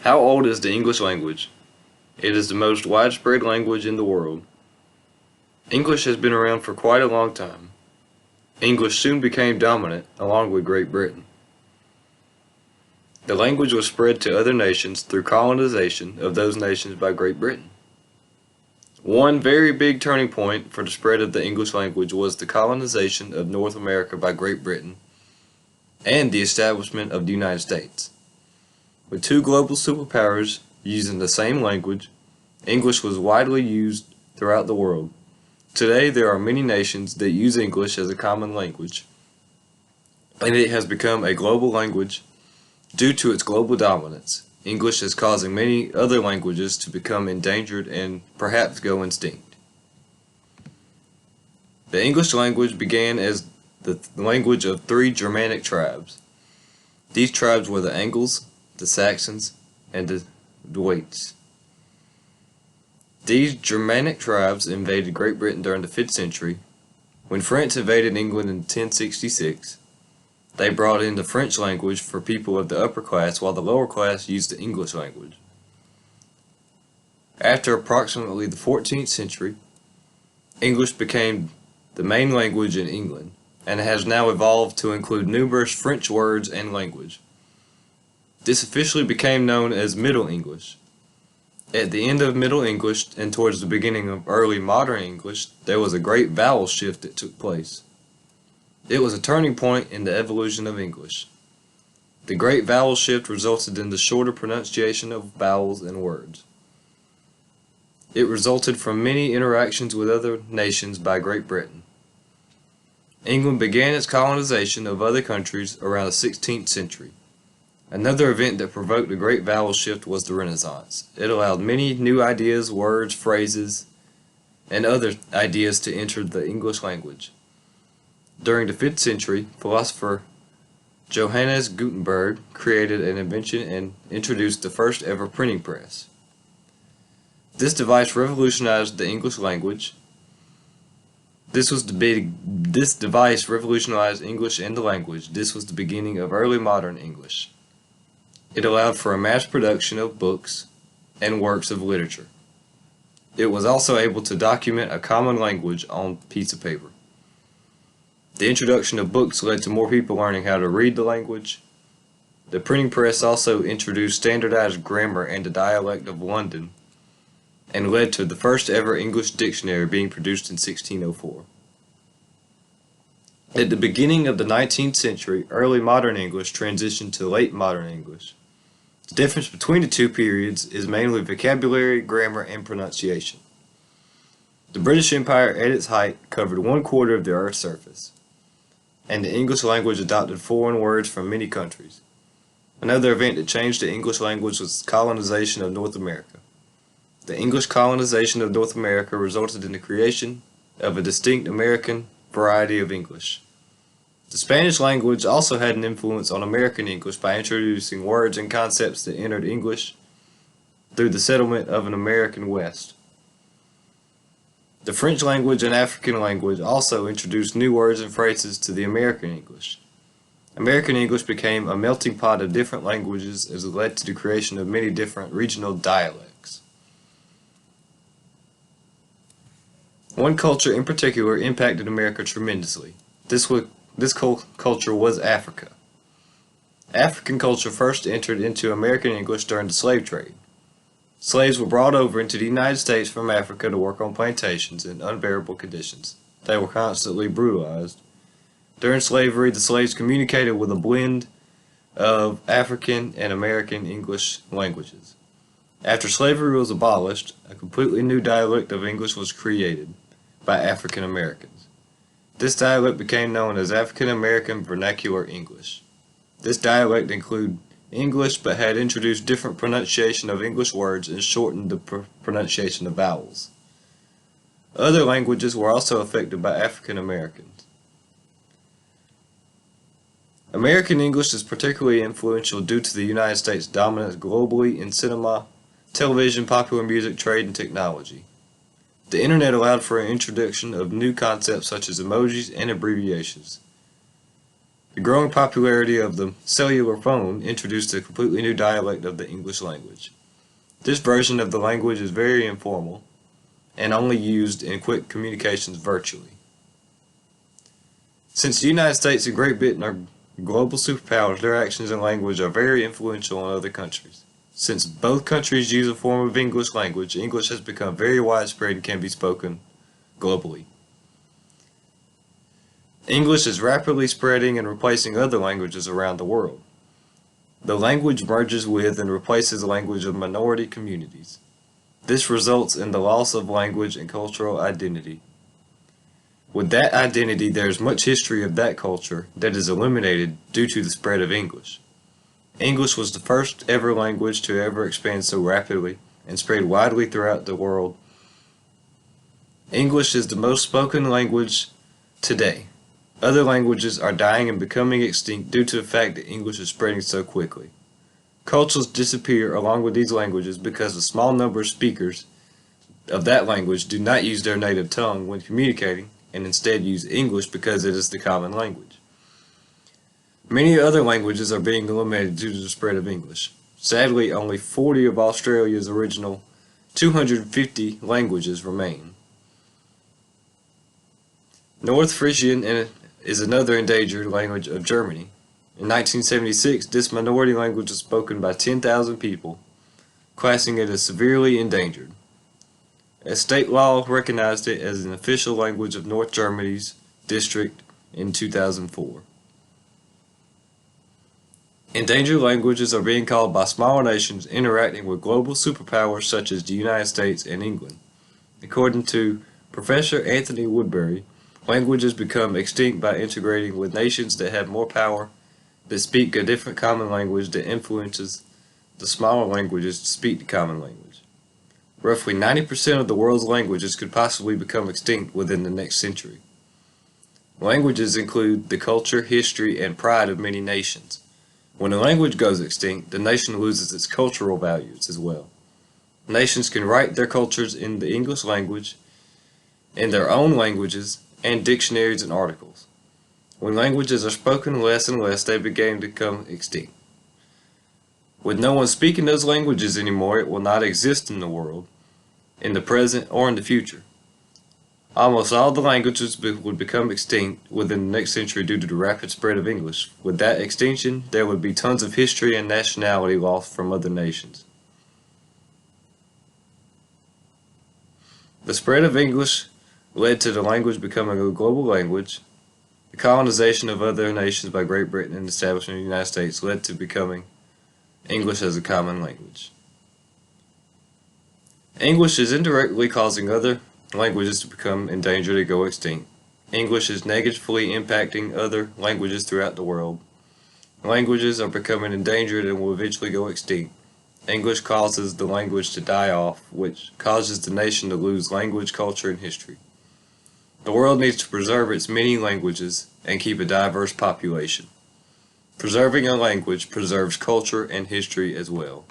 How old is the English language? It is the most widespread language in the world. English has been around for quite a long time. English soon became dominant, along with Great Britain. The language was spread to other nations through colonization of those nations by Great Britain. One very big turning point for the spread of the English language was the colonization of North America by Great Britain and the establishment of the United States. With two global superpowers using the same language, English was widely used throughout the world. Today there are many nations that use English as a common language, and it has become a global language due to its global dominance. English is causing many other languages to become endangered and perhaps go extinct. The English language began as the language of three Germanic tribes. These tribes were the Angles, the Saxons, and the Dwaits. These Germanic tribes invaded Great Britain during the 5th century. When France invaded England in 1066, they brought in the French language for people of the upper class, while the lower class used the English language. After approximately the 14th century, English became the main language in England, and has now evolved to include numerous French words and language. This officially became known as Middle English. At the end of Middle English and towards the beginning of early modern English, there was a great vowel shift that took place. It was a turning point in the evolution of English. The great vowel shift resulted in the shorter pronunciation of vowels and words. It resulted from many interactions with other nations by Great Britain. England began its colonization of other countries around the 16th century. Another event that provoked the great vowel shift was the Renaissance. It allowed many new ideas, words, phrases, and other ideas to enter the English language. During the 5th century, philosopher Johannes Gutenberg created an invention and introduced the first ever printing press. This device revolutionized the English language. This device revolutionized English and the language. This was the beginning of early modern English. It allowed for a mass production of books and works of literature. It was also able to document a common language on a piece of paper. The introduction of books led to more people learning how to read the language. The printing press also introduced standardized grammar and the dialect of London, and led to the first ever English dictionary being produced in 1604. At the beginning of the 19th century, early modern English transitioned to late modern English. The difference between the two periods is mainly vocabulary, grammar, and pronunciation. The British Empire at its height covered 1/4 of the Earth's surface, and the English language adopted foreign words from many countries. Another event that changed the English language was the colonization of North America. The English colonization of North America resulted in the creation of a distinct American variety of English. The Spanish language also had an influence on American English by introducing words and concepts that entered English through the settlement of an American West. The French language and African language also introduced new words and phrases to the American English. American English became a melting pot of different languages as it led to the creation of many different regional dialects. One culture in particular impacted America tremendously. This culture was Africa. African culture first entered into American English during the slave trade. Slaves were brought over into the United States from Africa to work on plantations in unbearable conditions. They were constantly brutalized. During slavery, the slaves communicated with a blend of African and American English languages. After slavery was abolished, a completely new dialect of English was created by African Americans. This dialect became known as African American Vernacular English. This dialect included English but had introduced different pronunciation of English words and shortened the pronunciation of vowels. Other languages were also affected by African Americans. American English is particularly influential due to the United States' dominance globally in cinema, television, popular music, trade, and technology. The Internet allowed for an introduction of new concepts such as emojis and abbreviations. The growing popularity of the cellular phone introduced a completely new dialect of the English language. This version of the language is very informal and only used in quick communications virtually. Since the United States and Great Britain are global superpowers, their actions and language are very influential on other countries. Since both countries use a form of English language, English has become very widespread and can be spoken globally. English is rapidly spreading and replacing other languages around the world. The language merges with and replaces the language of minority communities. This results in the loss of language and cultural identity. With that identity, there is much history of that culture that is eliminated due to the spread of English. English was the first ever language to ever expand so rapidly and spread widely throughout the world. English is the most spoken language today. Other languages are dying and becoming extinct due to the fact that English is spreading so quickly. Cultures disappear along with these languages because a small number of speakers of that language do not use their native tongue when communicating and instead use English because it is the common language. Many other languages are being eliminated due to the spread of English. Sadly, only 40 of Australia's original 250 languages remain. North Frisian is another endangered language of Germany. In 1976, this minority language was spoken by 10,000 people, classing it as severely endangered. A state law recognized it as an official language of North Germany's district in 2004. Endangered languages are being called by smaller nations interacting with global superpowers such as the United States and England. According to Professor Anthony Woodbury, languages become extinct by integrating with nations that have more power, that speak a different common language that influences the smaller languages to speak the common language. Roughly 90% of the world's languages could possibly become extinct within the next century. Languages include the culture, history, and pride of many nations. When a language goes extinct, the nation loses its cultural values as well. Nations can write their cultures in the English language, in their own languages, and dictionaries and articles. When languages are spoken less and less, they begin to become extinct. With no one speaking those languages anymore, it will not exist in the world, in the present or in the future. Almost all the languages would become extinct within the next century due to the rapid spread of English. With that extinction, there would be tons of history and nationality lost from other nations. The spread of English led to the language becoming a global language. The colonization of other nations by Great Britain and the establishment of the United States led to becoming English as a common language. English is indirectly causing other languages to become endangered or go extinct. English is negatively impacting other languages throughout the world. Languages are becoming endangered and will eventually go extinct. English causes the language to die off, which causes the nation to lose language, culture, and history. The world needs to preserve its many languages and keep a diverse population. Preserving a language preserves culture and history as well.